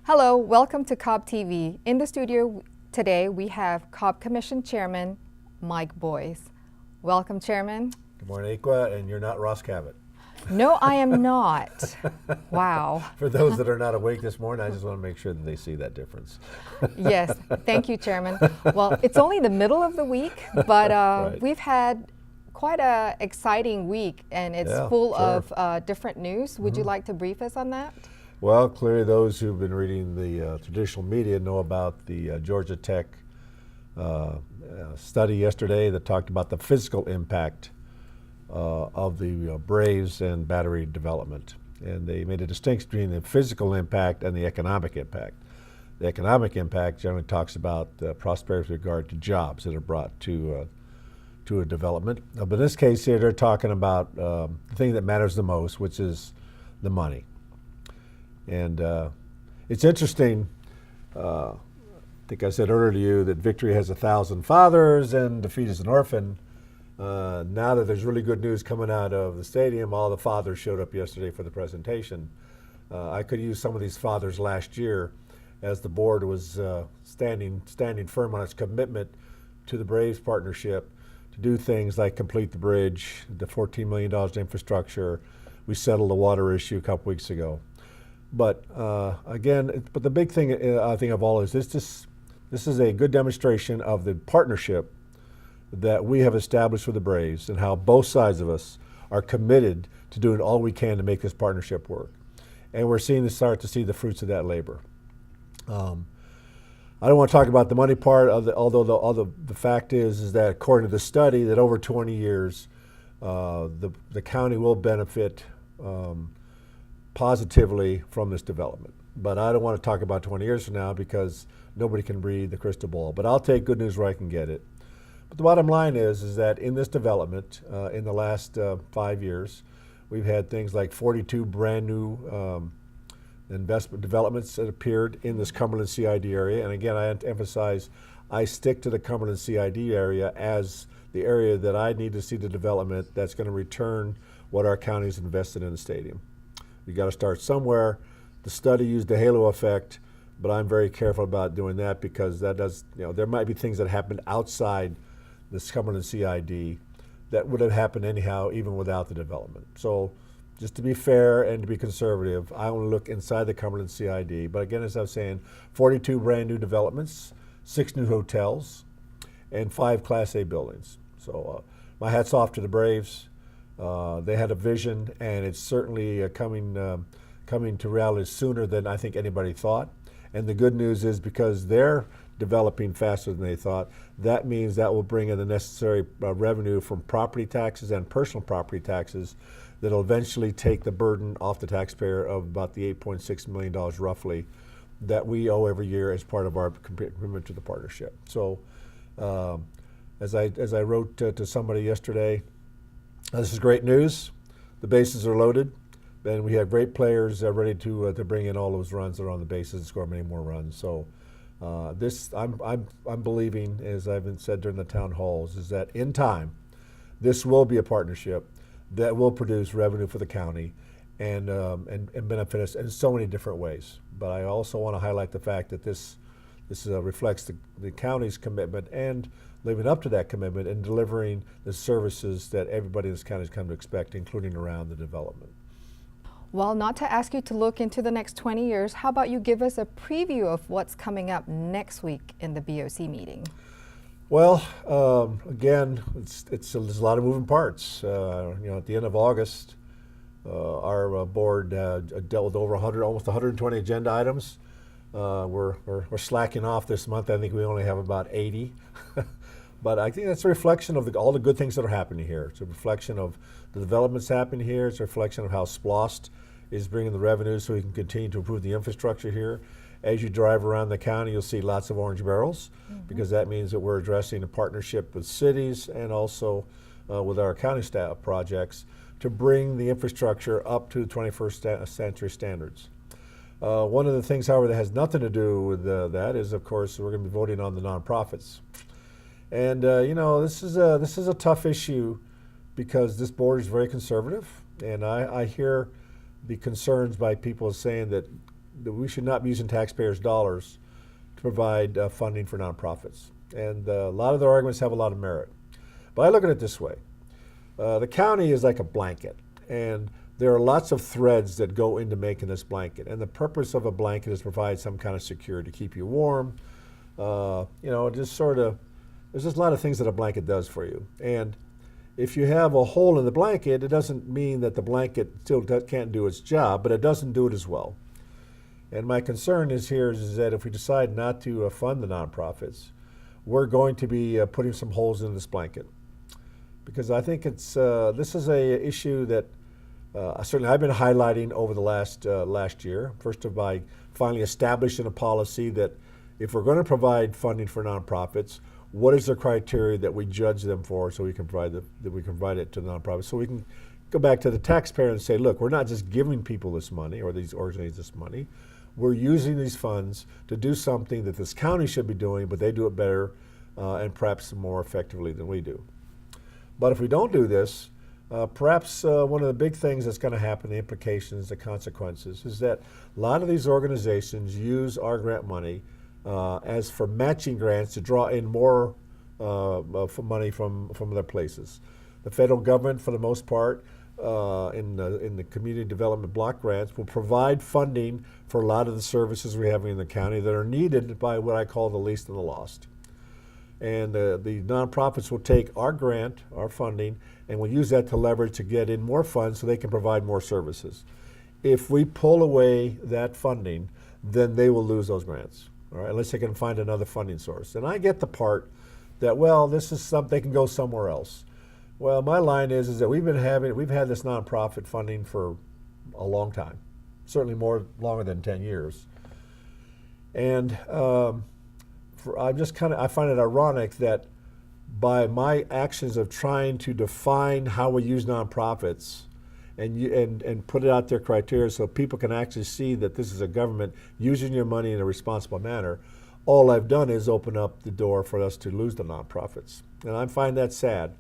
Hello, welcome to Cobb TV. In the studio today, we have Cobb Commission Chairman Mike Boyce. Welcome, Chairman. Good morning, Aqua, and you're not Ross Cabot. No, I am not. Wow. For those that are not awake this morning, I just want to make sure that they see that difference. Yes, thank you, Chairman. Well, it's only the middle of the week, but Right. we've had quite an exciting week, and it's full of different news. Would you like to brief us on that? Well, clearly those who've been reading the traditional media know about the Georgia Tech study yesterday that talked about the physical impact of the Braves and battery development. And they made a distinction between the physical impact and the economic impact. The economic impact generally talks about prosperity with regard to jobs that are brought to a development. But in this case here, they're talking about the thing that matters the most, which is the money. And it's interesting, I think I said earlier to you that victory has 1,000 fathers and defeat is an orphan. Now that there's really good news coming out of the stadium, all the fathers showed up yesterday for the presentation. I could use some of these fathers last year as the board was standing firm on its commitment to the Braves partnership to do things like complete the bridge, the $14 million in infrastructure. We settled the water issue a couple weeks ago. But but the big thing I think of all is this is a good demonstration of the partnership that we have established with the Braves and how both sides of us are committed to doing all we can to make this partnership work. And we're start to see the fruits of that labor. I don't want to talk about the money part, although the fact is that according to the study that over 20 years, the county will benefit positively from this development. But I don't want to talk about 20 years from now because nobody can read the crystal ball. But I'll take good news where I can get it. But the bottom line is that in this development, in the last 5 years, we've had things like 42 brand new investment developments that appeared in this Cumberland CID area. And again, I emphasize, I stick to the Cumberland CID area as the area that I need to see the development that's going to return what our county's invested in the stadium. You got to start somewhere. The study used the halo effect, but I'm very careful about doing that because that does, there might be things that happened outside this Cumberland CID that would have happened anyhow, even without the development. So just to be fair and to be conservative, I want to look inside the Cumberland CID. But again, as I was saying, 42 brand new developments, 6 new hotels, and 5 Class A buildings. So my hat's off to the Braves. They had a vision, and it's certainly coming to reality sooner than I think anybody thought. And the good news is because they're developing faster than they thought, that means that will bring in the necessary revenue from property taxes and personal property taxes that will eventually take the burden off the taxpayer of about the $8.6 million roughly that we owe every year as part of our commitment to the partnership. So as I wrote to somebody yesterday, this is great news. The bases are loaded, and we have great players ready to bring in all those runs that are on the bases and score many more runs. So I'm believing, as I've been said during the town halls, is that in time, this will be a partnership that will produce revenue for the county and benefit us in so many different ways. But I also want to highlight the fact that this reflects the county's commitment and living up to that commitment and delivering the services that everybody in this county has come to expect, including around the development. Well, not to ask you to look into the next 20 years, how about you give us a preview of what's coming up next week in the BOC meeting? Well, again, there's a lot of moving parts. At the end of August, our board dealt with over almost 120 agenda items. We're slacking off this month. I think we only have about 80. But I think that's a reflection of all the good things that are happening here. It's a reflection of the developments happening here. It's a reflection of how SPLOST is bringing the revenue so we can continue to improve the infrastructure here. As you drive around the county, you'll see lots of orange barrels because that means that we're addressing a partnership with cities and also with our county staff projects to bring the infrastructure up to the 21st century standards. One of the things, however, that has nothing to do with that is, of course, we're going to be voting on the nonprofits. And this is a tough issue because this board is very conservative, and I hear the concerns by people saying that we should not be using taxpayers' dollars to provide funding for nonprofits. And a lot of their arguments have a lot of merit. But I look at it this way. The county is like a blanket, and there are lots of threads that go into making this blanket. And the purpose of a blanket is to provide some kind of security, to keep you warm. Just sort of, there's just a lot of things that a blanket does for you. And if you have a hole in the blanket, it doesn't mean that the blanket still can't do its job, but it doesn't do it as well. And my concern is that if we decide not to fund the nonprofits, we're going to be putting some holes in this blanket. Because I think this is a issue that certainly I've been highlighting over the last year. First by finally establishing a policy that if we're going to provide funding for nonprofits, what is the criteria that we judge them for, so we can provide it to the nonprofits, so we can go back to the taxpayer and say, look, we're not just giving people this money or these organizations this money. We're using these funds to do something that this county should be doing, but they do it better and perhaps more effectively than we do. But if we don't do this, perhaps one of the big things that's going to happen, the implications, the consequences, is that a lot of these organizations use our grant money as for matching grants to draw in more money from other places. The federal government, for the most part, in the community development block grants, will provide funding for a lot of the services we have in the county that are needed by what I call the least and the lost. And the nonprofits will take our grant, our funding, and will use that to leverage to get in more funds so they can provide more services. If we pull away that funding, then they will lose those grants, all right, unless they can find another funding source. And I get the part that, well, this is they can go somewhere else. Well, my line is that we've had this nonprofit funding for a long time, certainly longer than 10 years. And I find it ironic that by my actions of trying to define how we use nonprofits and put it out there criteria so people can actually see that this is a government using your money in a responsible manner, all I've done is open up the door for us to lose the nonprofits. And I find that sad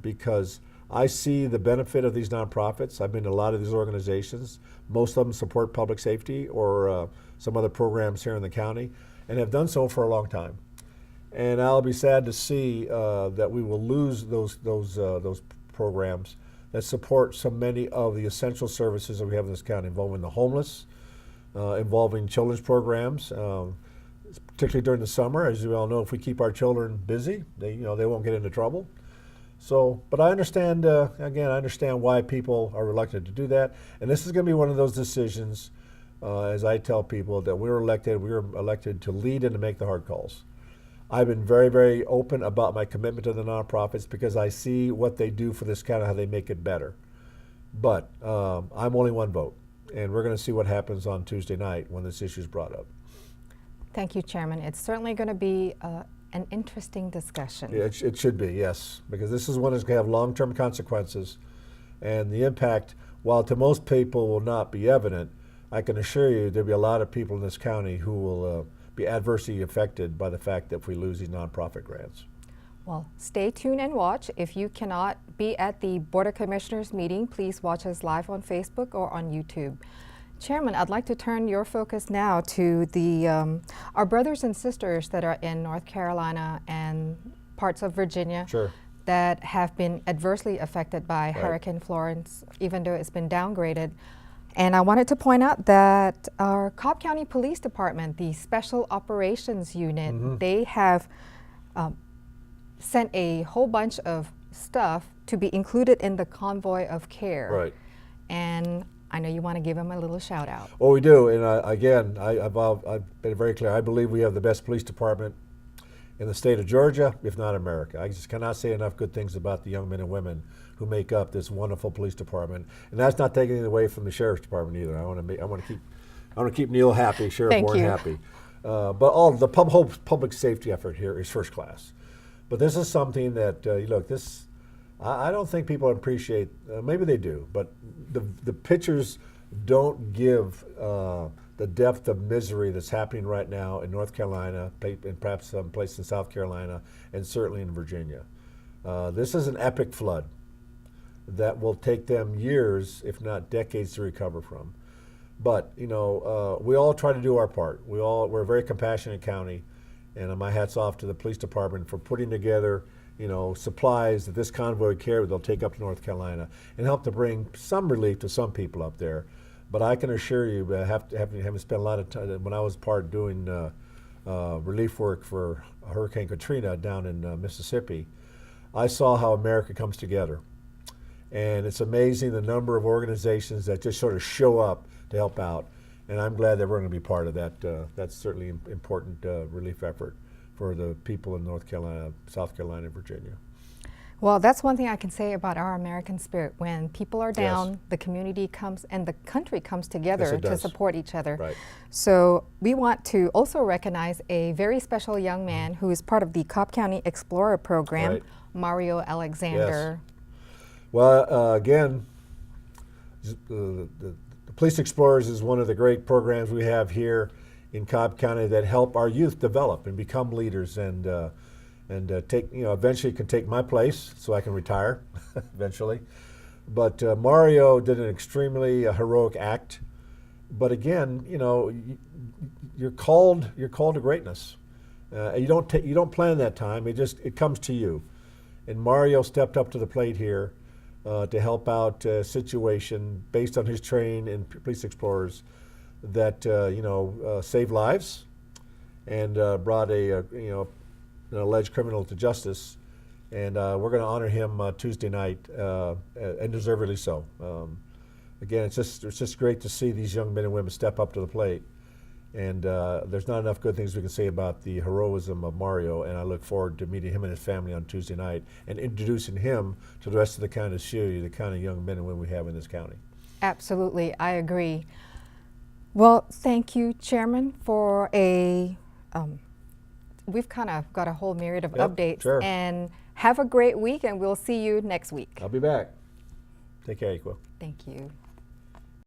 because I see the benefit of these nonprofits. I've been to a lot of these organizations. Most of them support public safety or some other programs here in the county, and have done so for a long time. And I'll be sad to see that we will lose those programs that support so many of the essential services that we have in this county, involving the homeless, involving children's programs, particularly during the summer. As you all know, if we keep our children busy, they won't get into trouble. So, but I understand, again, I understand why people are reluctant to do that. And this is going to be one of those decisions, as I tell people, that we were elected to lead and to make the hard calls. I've been very, very open about my commitment to the nonprofits because I see what they do for this county, how they make it better. But I'm only one vote, and we're going to see what happens on Tuesday night when this issue is brought up. Thank you, Chairman. It's certainly going to be an interesting discussion. Yeah, it should be, yes, because this is one that's going to have long-term consequences, and the impact, while to most people will not be evident, I can assure you there'll be a lot of people in this county who will be adversely affected by the fact that if we lose these nonprofit grants. Well, stay tuned and watch. If you cannot be at the Board of Commissioners meeting, please watch us live on Facebook or on YouTube. Chairman, I'd like to turn your focus now to our brothers and sisters that are in North Carolina and parts of Virginia. Sure. That have been adversely affected by Hurricane Florence, even though it's been downgraded. And I wanted to point out that our Cobb County Police Department, the Special Operations Unit, they have sent a whole bunch of stuff to be included in the convoy of care. Right. And I know you want to give them a little shout out. Well, we do, and I've been very clear. I believe we have the best police department in the state of Georgia, if not America. I just cannot say enough good things about the young men and women who make up this wonderful police department, and that's not taking it away from the sheriff's department either. I want to keep Neil happy, Sheriff Warren happy. But all the whole public safety effort here is first class. But this is something that look, I don't think people appreciate. Maybe they do, but the pictures don't give the depth of misery that's happening right now in North Carolina, and perhaps some place in South Carolina, and certainly in Virginia. This is an epic flood that will take them years, if not decades, to recover from. But you know, we all try to do our part. We're a very compassionate county, and my hat's off to the police department for putting together, you know, supplies that this convoy would carry. They'll take up to North Carolina and help to bring some relief to some people up there. But I can assure you, having spent a lot of time when I was part doing relief work for Hurricane Katrina down in Mississippi, I saw how America comes together. And it's amazing the number of organizations that just sort of show up to help out. And I'm glad that we're going to be part of that. That's certainly an important relief effort for the people in North Carolina, South Carolina, and Virginia. Well, that's one thing I can say about our American spirit. When people are down, Yes. the community comes and the country comes together Yes, it to does. support each other. Right. So we want to also recognize a very special young man who is part of the Cobb County Explorer program, Right. Mario Alexander. Well, again, the Police Explorers is one of the great programs we have here in Cobb County that help our youth develop and become leaders and take, you know, eventually can take my place so I can retire eventually. But Mario did an extremely heroic act. But again, you know, you're called to greatness. You don't plan that time. It comes to you. And Mario stepped up to the plate here to help out a situation based on his training in Police Explorers that saved lives and brought an alleged criminal to justice. And we're going to honor him Tuesday night, and deservedly so. Again, it's just great to see these young men and women step up to the plate. And there's not enough good things we can say about the heroism of Mario, and I look forward to meeting him and his family on Tuesday night and introducing him to the rest of the county to show you the kind of young men and women we have in this county. Absolutely, I agree. Well, thank you, Chairman, for we've kind of got a whole myriad of updates. Sure. And have a great week, and we'll see you next week. I'll be back. Take care, Equa. Thank you.